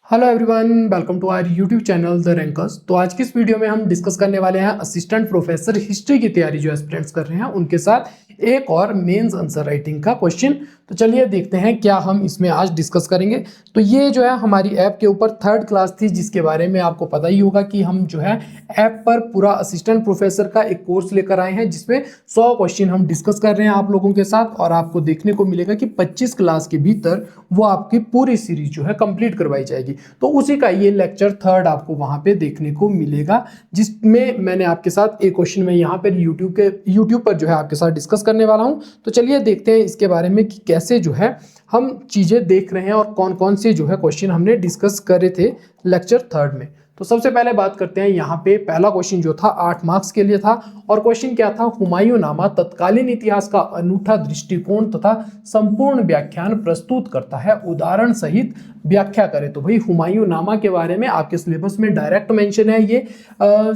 Hello everyone, welcome to our YouTube channel the Rankers. तो आज की इस वीडियो में हम डिस्कस करने वाले हैं असिस्टेंट प्रोफेसर हिस्ट्री की तैयारी जो एस्पिरेंट्स कर रहे हैं उनके साथ एक और मेंस आंसर राइटिंग का क्वेश्चन। तो चलिए देखते हैं क्या हम इसमें आज डिस्कस करेंगे। तो ये जो है हमारी ऐप के ऊपर थर्ड क्लास थी, जिसके बारे में आपको पता ही होगा कि हम जो है ऐप पर पूरा असिस्टेंट प्रोफेसर का एक कोर्स लेकर आए हैं, जिसमें 100 क्वेश्चन हम डिस्कस कर रहे हैं आप लोगों के साथ। और आपको देखने को मिलेगा कि 25 क्लास के भीतर वो आपकी पूरी सीरीज जो है कंप्लीट करवाई जाएगी। तो उसी का ये लेक्चर थर्ड आपको वहां पे देखने को मिलेगा, जिसमें मैंने आपके साथ एक क्वेश्चन में यहाँ पर यूट्यूब पर जो है आपके साथ डिस्कस करने वाला हूँ। तो चलिए देखते हैं इसके बारे में कि कैसे जो है हम चीजें देख रहे हैं और कौन कौन से जो है क्वेश्चन हमने डिस्कस करे थे लेक्चर थर्ड में। तो सबसे पहले बात करते हैं, यहाँ पे पहला क्वेश्चन जो था 8 मार्क्स के लिए था। और क्वेश्चन क्या था? हुमायूंनामा तत्कालीन इतिहास का अनूठा दृष्टिकोण तथा संपूर्ण व्याख्यान प्रस्तुत करता है, उदाहरण सहित व्याख्या करें। तो भाई हुमायूंनामा के बारे में आपके सिलेबस में डायरेक्ट मेंशन है ये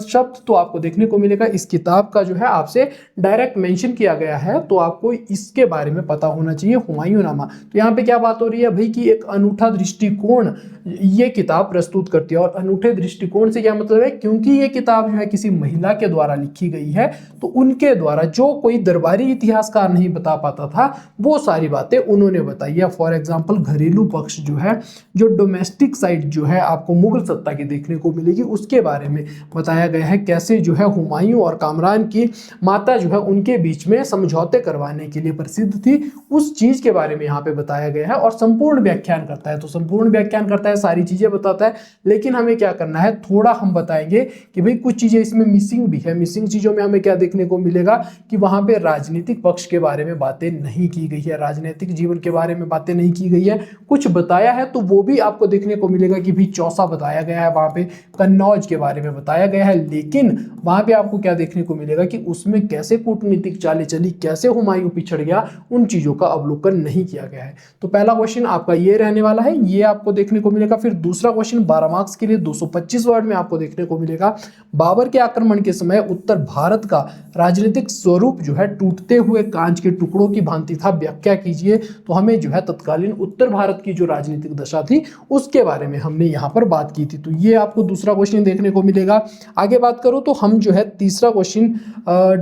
शब्द, तो आपको देखने को मिलेगा। इस किताब का जो है आपसे डायरेक्ट मेंशन किया गया है, तो आपको इसके बारे में पता होना चाहिए हुमायूंनामा। तो यहाँ पे क्या बात हो रही है भाई कि एक अनूठा दृष्टिकोण ये किताब प्रस्तुत करती है। और अनूठे दृष्टिकोण से क्या मतलब है? क्योंकि ये किताब जो है किसी महिला के द्वारा लिखी गई है, तो उनके द्वारा जो कोई दरबारी इतिहासकार नहीं बता पाता था वो सारी बातें उन्होंने बताई है। फॉर एग्जाम्पल घरेलू पक्ष जो है, जो डोमेस्टिक साइड जो है आपको मुगल सत्ता की देखने को मिलेगी, उसके बारे में बताया गया है। कैसे जो है हुमायूं और कामरान की माता जो है उनके बीच में समझौते करवाने के लिए प्रसिद्ध थी, उस चीज के बारे में यहाँ पे बताया गया है। और संपूर्ण व्याख्यान करता है, तो संपूर्ण व्याख्यान करता है, सारी चीजें बताता है। लेकिन हमें क्या करना है, थोड़ा हम बताएंगे कि भाई कुछ चीजें इसमें मिसिंग भी है। मिसिंग चीजों में हमें क्या देखने को मिलेगा कि वहां पे राजनीतिक पक्ष के बारे में बातें नहीं की गई है, राजनीतिक जीवन के बारे में बातें नहीं की गई है। कुछ बताया है तो वो भी आपको देखने को मिलेगा कि भी चौसा बताया गया है, वहां पे कन्नौज के बारे में बताया गया है। लेकिन वहां पे आपको क्या देखने को मिलेगा कि उसमें कैसे कूटनीतिक चालें चली, कैसे हुमायूं पिछड़ गया, उन चीजों का अवलोकन नहीं किया गया है। तो पहला क्वेश्चन आपका ये रहने वाला है, ये आपको देखने को मिलेगा। फिर दूसरा क्वेश्चन 12 मार्क्स के लिए 225 वर्ड में आपको देखने को मिलेगा। बाबर के आक्रमण के समय उत्तर भारत का राजनीतिक स्वरूप जो है टूटते हुए कांच के टुकड़ों की भांति था, व्याख्या कीजिए। तो हमें जो है तत्कालीन उत्तर भारत की जो राजनीतिक दशा थी उसके बारे में हमने यहाँ पर बात की थी। तो ये आपको दूसरा क्वेश्चन देखने को मिलेगा। आगे बात करो तो हम जो है तीसरा क्वेश्चन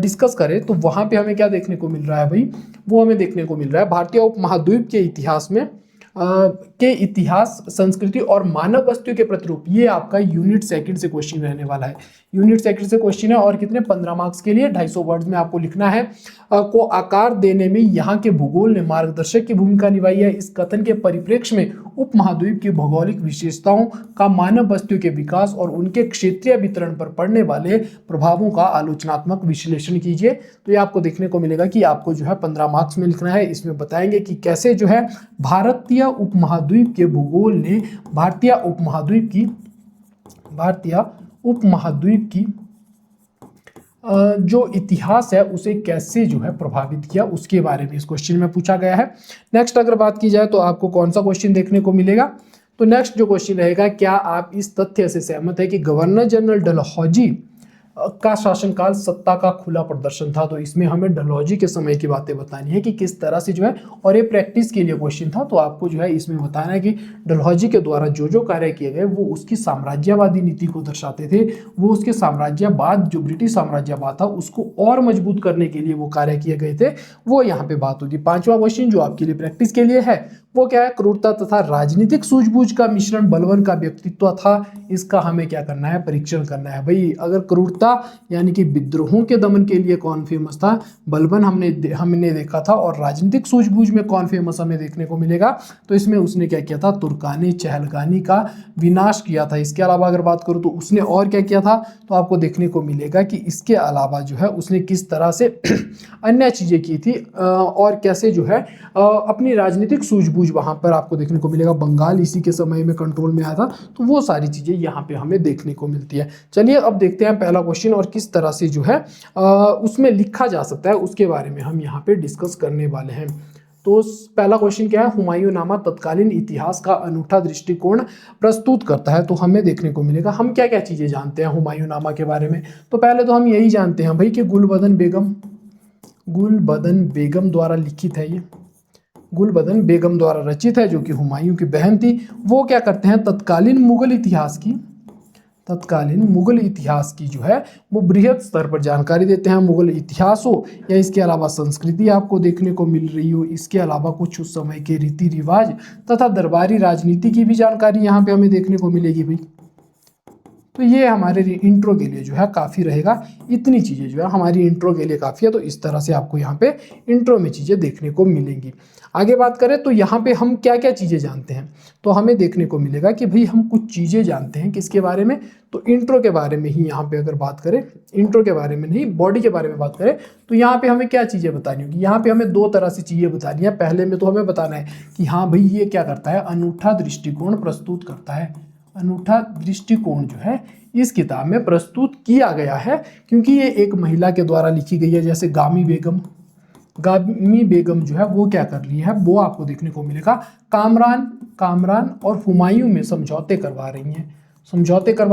डिस्कस करें, तो वहां पे हमें क्या देखने को मिल रहा है भाई? वो हमें देखने को मिल रहा है भारतीय उपमहाद्वीप के इतिहास में के इतिहास, संस्कृति और मानव वस्तु के प्रतिरूप। ये आपका यूनिट सेकंड से क्वेश्चन रहने वाला है। यूनिट सेकंड से क्वेश्चन है और कितने 15 मार्क्स के लिए 250 वर्ड्स में आपको लिखना है। को आकार देने में यहाँ के भूगोल ने मार्गदर्शक की भूमिका निभाई है। इस कथन के परिप्रेक्ष्य में उपमहाद्वीप की भौगोलिक विशेषताओं का मानव वस्तु के विकास और उनके क्षेत्रीय वितरण पर पड़ने वाले प्रभावों का आलोचनात्मक विश्लेषण कीजिए। तो ये आपको देखने को मिलेगा कि आपको जो है 15 मार्क्स में लिखना है। इसमें बताएंगे कि कैसे जो है भारतीय उपमहाद्वीप के भूगोल ने भारतीय उपमहाद्वीप की जो इतिहास है उसे कैसे जो है प्रभावित किया, उसके बारे में इस क्वेश्चन में पूछा गया है। नेक्स्ट अगर बात की जाए तो आपको कौन सा क्वेश्चन देखने को मिलेगा? तो नेक्स्ट जो क्वेश्चन रहेगा, क्या आप इस तथ्य से सहमत है कि गवर्नर जनरल डलहौजी का शासनकाल सत्ता का खुला प्रदर्शन था? तो इसमें हमें डलहौजी के समय की बातें बतानी है कि किस तरह से जो है, और ये प्रैक्टिस के लिए क्वेश्चन था, तो आपको जो है इसमें बताना है कि डलहौजी के द्वारा जो जो कार्य किए गए वो उसकी साम्राज्यवादी नीति को दर्शाते थे। वो उसके साम्राज्यवाद, जो ब्रिटिश साम्राज्यवाद था, उसको और मजबूत करने के लिए वो कार्य किए गए थे, वो यहाँ पे बात होगी। पांचवा क्वेश्चन जो आपके लिए प्रैक्टिस के लिए है वो क्या है? क्रूरता तथा राजनीतिक सूझबूझ का मिश्रण बलबन का व्यक्तित्व था। इसका हमें क्या करना है? परीक्षण करना है भाई। अगर क्रूरता यानी कि विद्रोहों के दमन के लिए कौन फेमस था? बलबन हमने देखा था। और राजनीतिक सूझबूझ में कौन फेमस हमें देखने को मिलेगा? तो इसमें उसने क्या किया था? तुर्कानी चहलगानी का विनाश किया था। इसके अलावा अगर बात करूं तो उसने और क्या किया था? तो आपको देखने को मिलेगा कि इसके अलावा जो है उसने किस तरह से अन्य चीजें की थी और कैसे जो है अपनी राजनीतिक सूझबूझ वहां पर आपको देखने को मिलेगा। बंगाल इसी के समय में कंट्रोल में आया था, तो वो सारी चीजें यहाँ पे हमें देखने को मिलती है। चलिए अब देखते हैं पहला क्वेश्चन और किस तरह से जो है उसमें लिखा जा सकता है, उसके बारे में हम यहाँ पे डिस्कस करने वाले हैं। तो पहला क्वेश्चन क्या है? हुमायूंनामा तत्कालीन इतिहास का अनूठा दृष्टिकोण प्रस्तुत करता है। तो हमें देखने को मिलेगा हम क्या क्या चीजें जानते हैं हुमायूंनामा के बारे में। तो पहले तो हम यही जानते हैं भाई कि गुलबदन बेगम द्वारा लिखित है ये। गुलबदन बेगम द्वारा रचित है, जो कि हुमायूं की बहन थी। वो क्या करते हैं, तत्कालीन मुगल इतिहास की जो है वो बृहद स्तर पर जानकारी देते हैं। मुगल इतिहास हो या इसके अलावा संस्कृति आपको देखने को मिल रही हो, इसके अलावा कुछ उस समय के रीति रिवाज तथा दरबारी राजनीति की भी जानकारी यहाँ पे हमें देखने को मिलेगी भाई। तो ये हमारे इंट्रो के लिए जो है काफ़ी रहेगा, इतनी चीज़ें जो है हमारी इंट्रो के लिए काफ़ी है। तो इस तरह से आपको यहाँ पे इंट्रो में चीज़ें देखने को मिलेंगी। आगे बात करें तो यहाँ पे हम क्या क्या चीज़ें जानते हैं, तो हमें देखने को मिलेगा कि भाई हम कुछ चीज़ें जानते हैं किसके बारे में, तो इंट्रो के बारे में ही। यहाँ पे अगर बात करें इंट्रो के बारे में नहीं, बॉडी के बारे में बात करें, तो यहाँ पे हमें क्या चीज़ें बतानी होगी। यहाँ पे हमें दो तरह से चीज़ें बतानी है। पहले में तो हमें बताना है कि हाँ भाई ये क्या करता है, अनूठा दृष्टिकोण प्रस्तुत करता है। अनूठा दृष्टिकोण जो है इस किताब में प्रस्तुत किया गया है, क्योंकि ये एक महिला के द्वारा लिखी गई है। जैसे गामी बेगम जो है वो क्या कर रही है, वो आपको देखने को मिलेगा कामरान और हुमायूं में समझौते करवा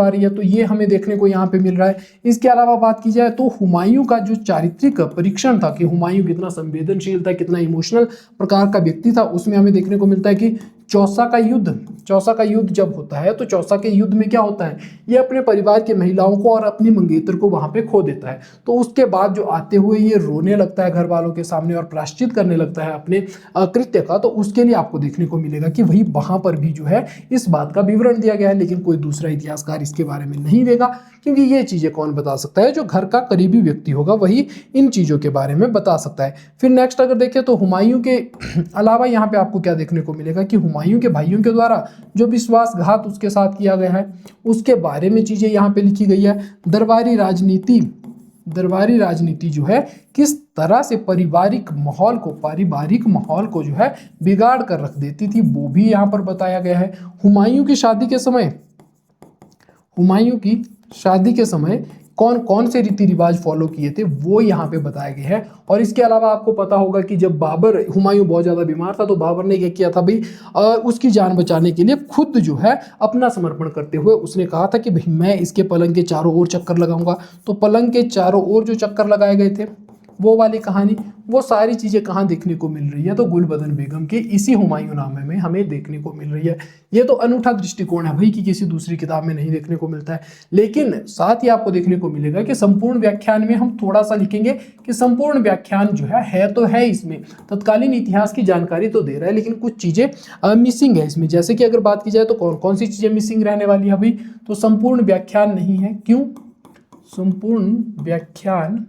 रही है, तो ये हमें देखने को यहाँ पे मिल रहा है। इसके अलावा बात की जाए तो हुमायूं का जो चारित्रिक परीक्षण था कि हुमायूं कितना संवेदनशील था, कितना इमोशनल प्रकार का व्यक्ति था, उसमें हमें देखने को मिलता है कि चौसा का युद्ध जब होता है तो चौसा के युद्ध में क्या होता है, ये अपने परिवार की महिलाओं को और अपनी मंगेतर को वहां पे खो देता है। तो उसके बाद जो आते हुए ये रोने लगता है घर वालों के सामने और प्रायश्चित करने लगता है अपने कृत्य का, तो उसके लिए आपको देखने को मिलेगा कि वही वहां पर भी जो है इस बात का विवरण दिया गया है। लेकिन कोई दूसरा इतिहासकार इसके बारे में नहीं देगा, क्योंकि ये चीजें कौन बता सकता है, जो घर का करीबी व्यक्ति होगा वही इन चीजों के बारे में बता सकता है। फिर नेक्स्ट अगर देखें तो हुमायूं के अलावा यहाँ पे आपको क्या देखने को मिलेगा कि हुमायूं के भाइयों के द्वारा जो विश्वासघात उसके साथ किया गया है उसके बारे में चीजें यहाँ पे लिखी गई है। दरबारी राजनीति जो है किस तरह से पारिवारिक माहौल को जो है बिगाड़ कर रख देती थी, वो भी यहाँ पर बताया गया है। हुमायूं की शादी के समय कौन कौन से रीति रिवाज फॉलो किए थे वो यहाँ पे बताए गए हैं। और इसके अलावा आपको पता होगा कि जब हुमायूं बहुत ज़्यादा बीमार था तो बाबर ने क्या किया था भाई, उसकी जान बचाने के लिए खुद जो है अपना समर्पण करते हुए उसने कहा था कि भाई मैं इसके पलंग के चारों ओर चक्कर लगाऊंगा। तो पलंग के चारों ओर जो चक्कर लगाए गए थे वो वाली कहानी, वो सारी चीज़ें कहाँ देखने को मिल रही है, तो गुलबदन बेगम के इसी हुमायूंनामे में हमें देखने को मिल रही है। ये तो अनूठा दृष्टिकोण है भाई कि किसी दूसरी किताब में नहीं देखने को मिलता है। लेकिन साथ ही आपको देखने को मिलेगा कि संपूर्ण व्याख्यान में हम थोड़ा सा लिखेंगे कि संपूर्ण व्याख्यान जो है तो है इसमें तत्कालीन इतिहास की जानकारी तो दे रहा है, लेकिन कुछ चीज़ें मिसिंग है इसमें। जैसे कि अगर बात की जाए तो कौन कौन सी चीज़ें मिसिंग रहने वाली है भाई, तो संपूर्ण व्याख्यान नहीं है। क्यों संपूर्ण व्याख्यान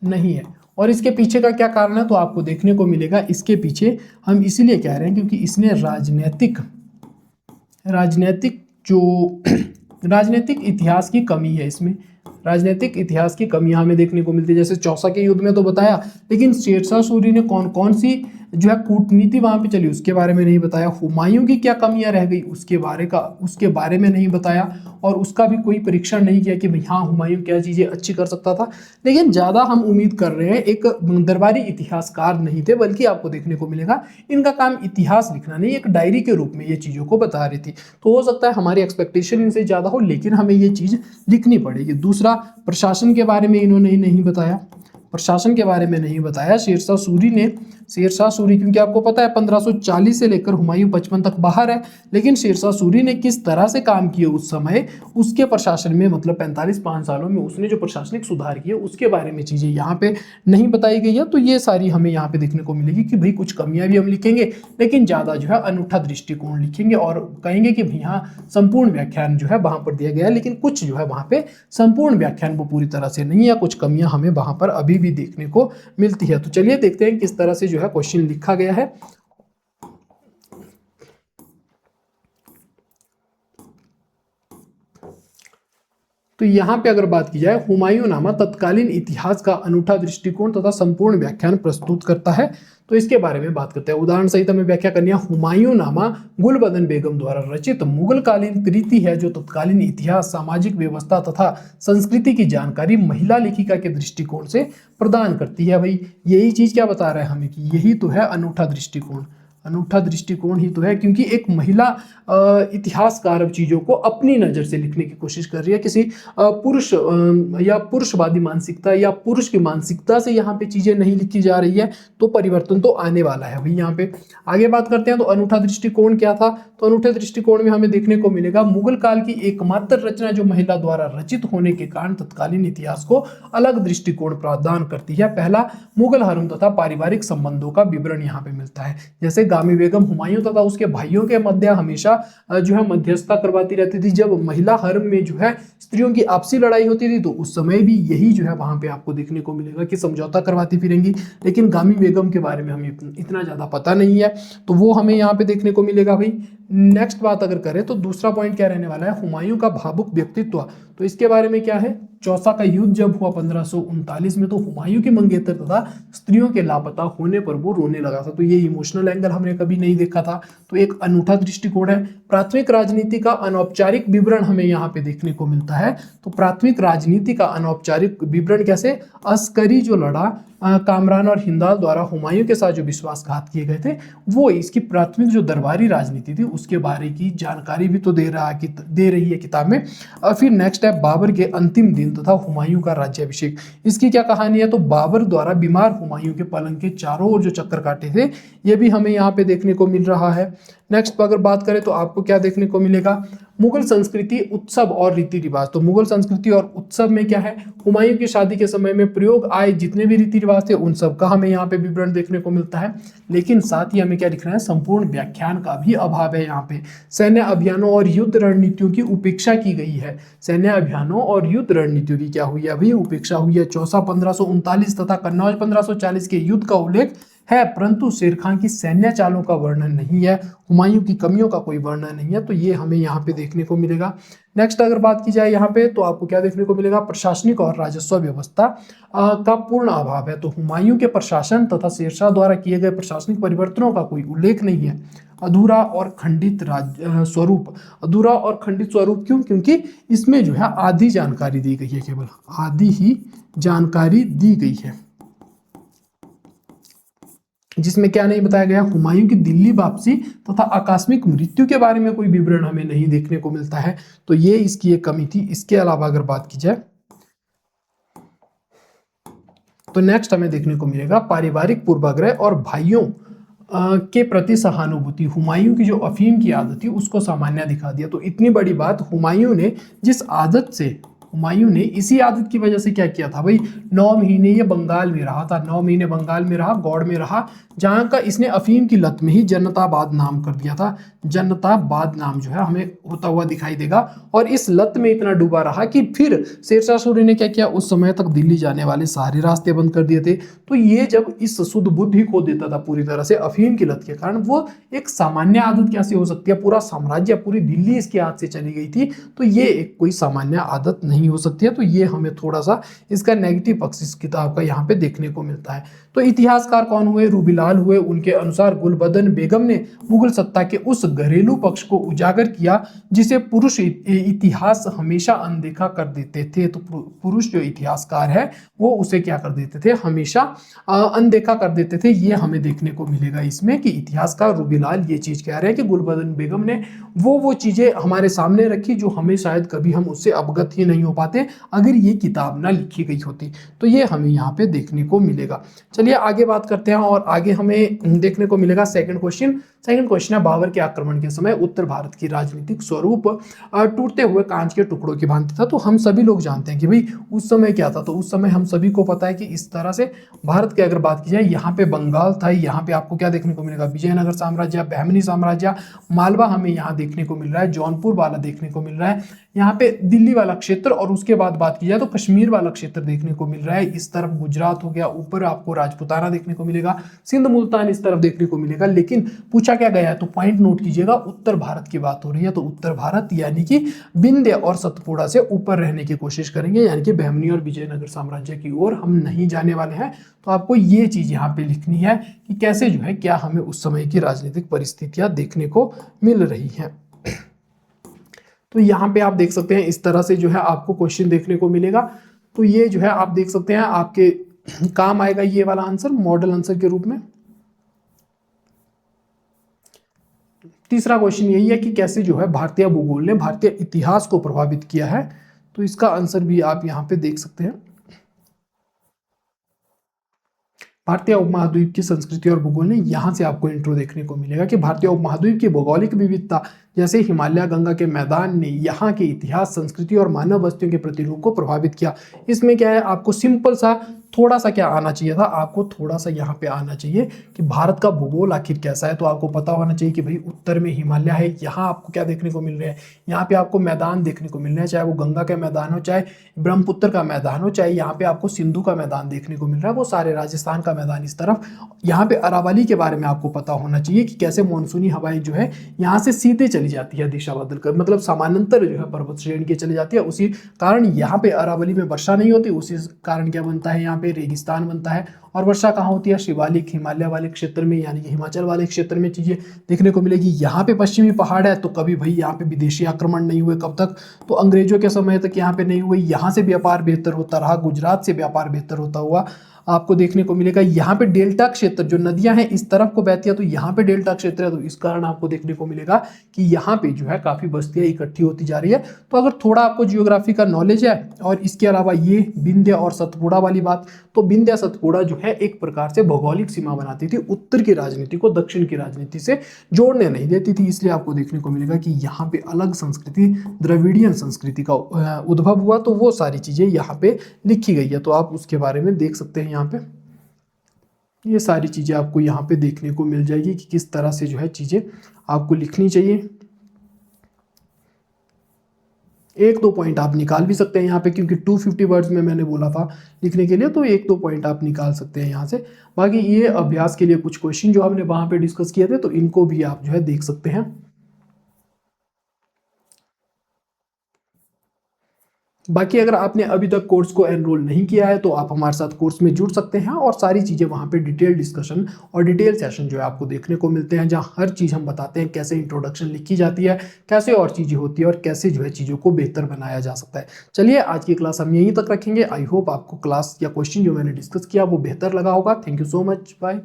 नहीं है, और इसके पीछे का क्या कारण है, तो आपको देखने को मिलेगा इसके पीछे हम इसीलिए कह रहे हैं क्योंकि इसने राजनीतिक इतिहास की कमी है। इसमें राजनीतिक इतिहास की कमी हमें देखने को मिलती है। जैसे चौसा के युद्ध में तो बताया, लेकिन शेरशाह सूरी ने कौन कौन सी जो है कूटनीति वहां पे चली उसके बारे में नहीं बताया। हुमायूं की क्या कमियां रह गई उसके बारे में नहीं बताया, और उसका भी कोई परीक्षण नहीं किया कि भाई हाँ हुमायूं क्या चीज़ें अच्छी कर सकता था। लेकिन ज़्यादा हम उम्मीद कर रहे हैं, एक दरबारी इतिहासकार नहीं थे, बल्कि आपको देखने को मिलेगा इनका काम इतिहास लिखना नहीं, एक डायरी के रूप में ये चीज़ों को बता रही थी। तो हो सकता है हमारी एक्सपेक्टेशन इनसे ज़्यादा हो, लेकिन हमें ये चीज़ लिखनी पड़ेगी। दूसरा, प्रशासन के बारे में इन्होंने नहीं बताया, शेरशाह सूरी क्योंकि आपको पता है 1540 से लेकर हुमायूं 55 तक बाहर है, लेकिन शेरशाह सूरी ने किस तरह से काम किए उस समय उसके प्रशासन में, मतलब 5 सालों में उसने जो प्रशासनिक सुधार किए उसके बारे में चीज़ें यहाँ पे नहीं बताई गई है। तो ये सारी हमें यहाँ पे देखने को मिलेगी कि भाई कुछ कमियां भी हम लिखेंगे, लेकिन ज़्यादा जो है अनूठा दृष्टिकोण लिखेंगे और कहेंगे कि भाई हाँ संपूर्ण व्याख्यान जो है वहाँ पर दिया गया है, लेकिन कुछ जो है वहाँ पे संपूर्ण व्याख्यान वो पूरी तरह से नहीं है, कुछ कमियां हमें वहाँ पर अभी भी देखने को मिलती है। तो चलिए देखते हैं किस तरह से जो है क्वेश्चन लिखा गया है। तो यहाँ पे अगर बात की जाए, हुमायूंनामा तत्कालीन इतिहास का अनूठा दृष्टिकोण तथा संपूर्ण व्याख्यान प्रस्तुत करता है। तो इसके बारे में बात करते हैं। उदाहरण सहित हमें व्याख्या करनी है। हुमायूंनामा गुलबदन बेगम द्वारा रचित मुगलकालीन कृति है जो तत्कालीन इतिहास, सामाजिक व्यवस्था तथा संस्कृति की जानकारी महिला लेखिका के दृष्टिकोण से प्रदान करती है। भाई यही चीज क्या बता रहा है हमें कि यही तो है अनूठा दृष्टिकोण। अनूठा दृष्टिकोण ही तो है, क्योंकि एक महिला इतिहासकार अब चीजों को अपनी नजर से लिखने की कोशिश कर रही है, किसी पुरुष या पुरुषवादी मानसिकता या पुरुष की मानसिकता से यहाँ पे चीजें नहीं लिखी जा रही है। तो परिवर्तन तो आने वाला है भाई। यहाँ पे आगे बात करते हैं, तो अनूठा दृष्टिकोण क्या था? तो अनूठे दृष्टिकोण में हमें देखने को मिलेगा मुगल काल की एकमात्र रचना जो महिला द्वारा रचित होने के कारण तत्कालीन इतिहास को अलग दृष्टिकोण प्रदान करती है। पहला, मुगल हरम तथा पारिवारिक संबंधों का विवरण यहाँ पे मिलता है। जैसे गामी बेगम हुमायूं तथा उसके भाइयों के मध्य हमेशा जो है मध्यस्थता करवाती रहती थी। जब महिला हरम में जो है स्त्रियों की आपसी लड़ाई होती थी तो उस समय भी यही जो है वहां पे आपको देखने को मिलेगा कि समझौता करवाती फिरेंगी। लेकिन गामी बेगम के बारे में हमें इतना ज्यादा पता नहीं है, तो वो हमें यहाँ पे देखने को मिलेगा भाई। नेक्स्ट बात अगर करें तो दूसरा पॉइंट क्या रहने वाला है, हुमायूं का भावुक व्यक्तित्व। तो इसके बारे में क्या है, चौसा का युद्ध जब हुआ 1539 में, तो हुमायूं की मंगेतर तथा स्त्रियों के लापता होने पर वो रोने लगा था। तो ये इमोशनल एंगल हमने कभी नहीं देखा था, तो एक अनूठा दृष्टिकोण है। प्राथमिक राजनीति का अनौपचारिक विवरण हमें यहाँ पे देखने को मिलता है। तो प्राथमिक राजनीति का अनौपचारिक विवरण कैसे, अस्करी जो लड़ा कामरान और हिंदाल द्वारा हुमायूं के साथ जो विश्वासघात किए गए थे, वो इसकी प्राथमिक जो दरबारी राजनीति थी उसके बारे की जानकारी भी तो दे रही है किताब में। और फिर नेक्स्ट है बाबर के अंतिम दिन तथा हुमायूं का राज्याभिषेक। इसकी क्या कहानी है, तो बाबर द्वारा बीमार हुमायूं के पलंग के चारों ओर जो चक्कर काटे थे, ये भी हमें यहाँ पे देखने को मिल रहा है। नेक्स्ट अगर बात करें तो आपको क्या देखने को मिलेगा, मुगल संस्कृति, उत्सव और रीति रिवाज। तो मुगल संस्कृति और उत्सव में क्या है, हुमायूं की शादी के समय में प्रयोग आए जितने भी रीति रिवाज थे उन सब का हमें यहाँ पे विवरण देखने को मिलता है। लेकिन साथ ही हमें क्या लिखना है, संपूर्ण व्याख्यान का भी अभाव है। यहाँ पे सैन्य अभियानों और युद्ध रणनीतियों की उपेक्षा की गई है। सैन्य अभियानों और युद्ध रणनीतियों की क्या हुई है अभी, उपेक्षा हुई है। चौसा 1539 तथा कन्नौज 1540 के युद्ध का उल्लेख है, परंतु शेर खान की सैन्य चालों का वर्णन नहीं है, हुमायूं की कमियों का कोई वर्णन नहीं है। तो ये हमें यहाँ पे देखने को मिलेगा। नेक्स्ट अगर बात की जाए यहाँ पे तो आपको क्या देखने को मिलेगा, प्रशासनिक और राजस्व व्यवस्था का पूर्ण अभाव है। तो हुमायूं के प्रशासन तथा शेरशाह द्वारा किए गए प्रशासनिक परिवर्तनों का कोई उल्लेख नहीं है। अधूरा और खंडित स्वरूप, अधूरा और खंडित स्वरूप क्यों, क्योंकि इसमें जो है आधी जानकारी दी गई है, केवल आधी ही जानकारी दी गई है, जिसमें क्या नहीं बताया गया, हुमायूं की दिल्ली वापसी तथा आकस्मिक मृत्यु के बारे में कोई विवरण हमें नहीं देखने को मिलता है। तो ये इसकी एक कमी थी। इसके अलावा अगर बात की जाए तो नेक्स्ट हमें देखने को मिलेगा पारिवारिक पूर्वाग्रह और भाइयों के प्रति सहानुभूति। हुमायूं की जो अफीम की आदत थी उसको सामान्य दिखा दिया। तो इतनी बड़ी बात, हुमायूं ने जिस आदत से, हुमायूं ने इसी आदत की वजह से क्या किया था भाई, 9 महीने ये बंगाल में रहा था, 9 महीने बंगाल में रहा, गौड़ में रहा, जहां का इसने अफीम की लत में ही जन्नताबाद नाम कर दिया था। जन्नताबाद नाम जो है हमें होता हुआ दिखाई देगा। और इस लत में इतना डूबा रहा कि फिर शेरशाह सूरी ने क्या किया, उस समय तक दिल्ली जाने वाले सारे रास्ते बंद कर दिए थे। तो ये जब इस शुद्ध बुद्धि खो देता था पूरी तरह से अफीम की लत के कारण, वो एक सामान्य आदत कैसे हो सकती है, पूरा साम्राज्य, पूरी दिल्ली इसके हाथ से चली गई थी, तो ये एक कोई सामान्य आदत नहीं हो सकती है। तो ये हमें थोड़ा सा इसका नेगेटिव पक्ष इस किताब का यहाँ पे देखने को मिलता है। तो इतिहासकार कौन हुए, रूबीलाल हुए। उनके अनुसार गुलबदन बेगम ने मुगल सत्ता के उस घरेलू पक्ष को उजागर किया जिसे पुरुष इतिहास हमेशा अनदेखा कर देते थे। तो पुरुष जो इतिहासकार है वो उसे क्या कर देते थे, हमेशा अनदेखा कर देते थे। ये हमें देखने को मिलेगा इसमें कि इतिहासकार रूबीलाल ये चीज कह रहे हैं कि गुलबदन बेगम ने वो चीजें हमारे सामने रखी जो हमें शायद कभी हम उससे अवगत ही नहीं हो पाते अगर ये किताब ना लिखी गई होती। तो ये हमें यहाँ पे देखने को मिलेगा। चलिए आगे बात करते हैं और आगे हमें देखने को मिलेगा सेकंड क्वेश्चन। सेकंड क्वेश्चन है, बाबर के आक्रमण के समय उत्तर भारत की राजनीतिक स्वरूप टूटते हुए कांच के टुकड़ों की भांति था। तो हम सभी लोग जानते हैं कि भाई उस समय क्या था। तो उस समय हम सभी को पता है कि इस तरह से भारत की अगर बात की जाए, यहाँ पे बंगाल था, यहाँ पे आपको क्या देखने को मिलेगा, विजयनगर साम्राज्य, बहमनी साम्राज्य, मालवा हमें यहाँ देखने को मिल रहा है, जौनपुर वाला देखने को मिल रहा है, यहाँ पे दिल्ली वाला क्षेत्र, और उसके बाद बात की जाए तो कश्मीर वाला क्षेत्र देखने को मिल रहा है। इस तरफ गुजरात हो गया, ऊपर आपको राजपुताना देखने को मिलेगा, सिंध मुल्तान इस तरफ देखने को मिलेगा। लेकिन पूछा क्या गया है, तो पॉइंट नोट कीजिएगा, उत्तर भारत की बात हो रही है। तो उत्तर भारत यानी कि विंध्य और सतपुड़ा से ऊपर रहने की कोशिश करेंगे, यानी कि बहमनी और विजयनगर साम्राज्य की ओर हम नहीं जाने वाले हैं। तो आपको ये चीज यहाँ पे लिखनी है कि कैसे जो है क्या हमें उस समय की राजनीतिक परिस्थितियां देखने को मिल रही हैं। तो यहाँ पे आप देख सकते हैं इस तरह से जो है आपको क्वेश्चन देखने को मिलेगा। तो ये जो है आप देख सकते हैं आपके काम आएगा ये वाला आंसर मॉडल आंसर के रूप में। तीसरा क्वेश्चन यही है कि कैसे जो है भारतीय भूगोल ने भारतीय इतिहास को प्रभावित किया है, तो इसका आंसर भी आप यहाँ पे देख सकते हैं। भारतीय उपमहाद्वीप की संस्कृति और भूगोल ने यहाँ से आपको इंट्रो देखने को मिलेगा कि भारतीय उपमहाद्वीप की भौगोलिक विविधता जैसे हिमालय गंगा के मैदान ने यहाँ के इतिहास, संस्कृति और मानव बस्तियों के प्रतिरूप को प्रभावित किया। इसमें क्या है, आपको सिंपल सा थोड़ा सा क्या आना चाहिए था, आपको थोड़ा सा यहाँ पे आना चाहिए कि भारत का भूगोल आखिर कैसा है। तो आपको पता होना चाहिए कि भाई उत्तर में हिमालय है, यहाँ आपको क्या देखने को मिल रहे हैं, यहाँ पे आपको मैदान देखने को मिल रहे हैं, चाहे वो गंगा का मैदान हो, चाहे ब्रह्मपुत्र का मैदान हो, चाहे यहाँ पे आपको सिंधु का मैदान देखने को मिल रहा है, वो सारे राजस्थान का मैदान इस तरफ। यहाँ पे अरावली के बारे में आपको पता होना चाहिए कि कैसे मानसूनी हवाएं जो है यहाँ से सीधे चली जाती है दिशा बदल कर, मतलब समानांतर जो है पर्वत श्रेणी के चली जाती है। उसी कारण यहाँ पे अरावली में वर्षा नहीं होती, उसी कारण क्या बनता है, यहाँ पे रेगिस्तान बनता है। और वर्षा कहाँ होती है, शिवालिक हिमालय वाले क्षेत्र में, यानी कि हिमाचल वाले क्षेत्र में चीजें देखने को मिलेगी। यहाँ पे पश्चिमी पहाड़ है, तो कभी भाई यहाँ पे विदेशी आक्रमण नहीं हुए, कब तक, तो अंग्रेजों के समय तक यहाँ पे नहीं हुए। यहाँ से व्यापार बेहतर होता रहा, गुजरात से व्यापार बेहतर होता हुआ आपको देखने को मिलेगा। यहाँ पे डेल्टा क्षेत्र, जो नदियां हैं इस तरफ को बहती है, तो यहाँ पे डेल्टा क्षेत्र है, तो इस कारण आपको देखने को मिलेगा कि यहाँ पे जो है काफी बस्तियां इकट्ठी होती जा रही है। तो अगर थोड़ा आपको जियोग्राफी का नॉलेज है और इसके अलावा ये विंध्य और सतपुड़ा वाली बात, तो विंध्य सतपुड़ा जो है एक प्रकार से भौगोलिक सीमा बनाती थी, उत्तर की राजनीति को दक्षिण की राजनीति से जोड़ने नहीं देती थी। इसलिए आपको देखने को मिलेगा कि यहाँ पे अलग संस्कृति, द्रविडियन संस्कृति का उद्भव हुआ, तो वो सारी चीजें यहाँ पे लिखी गई है, तो आप उसके बारे में देख सकते हैं। यहाँ पे ये सारी चीजें आपको यहाँ पे देखने को मिल जाएगी कि किस तरह से जो है चीजें आपको लिखनी चाहिए। एक दो पॉइंट आप निकाल भी सकते हैं यहाँ पे, क्योंकि 250 वर्ड्स में मैंने बोला था लिखने के लिए, तो एक दो पॉइंट आप निकाल सकते हैं यहाँ से। बाकी ये अभ्यास के लिए कुछ क्वेश्चन जो हमने वहां पे डिस्कस किए थे, तो इनको भी आप जो है देख सकते हैं। बाकी अगर आपने अभी तक कोर्स को एनरोल नहीं किया है, तो आप हमारे साथ कोर्स में जुड़ सकते हैं, और सारी चीज़ें वहाँ पे डिटेल डिस्कशन और डिटेल सेशन जो है आपको देखने को मिलते हैं, जहाँ हर चीज़ हम बताते हैं, कैसे इंट्रोडक्शन लिखी जाती है, कैसे और चीज़ें होती है, और कैसे जो है चीज़ों को बेहतर बनाया जा सकता है। चलिए आज की क्लास हम यहीं तक रखेंगे। आई होप आपको क्लास या क्वेश्चन जो मैंने डिस्कस किया वो बेहतर लगा होगा। Thank you so much, bye.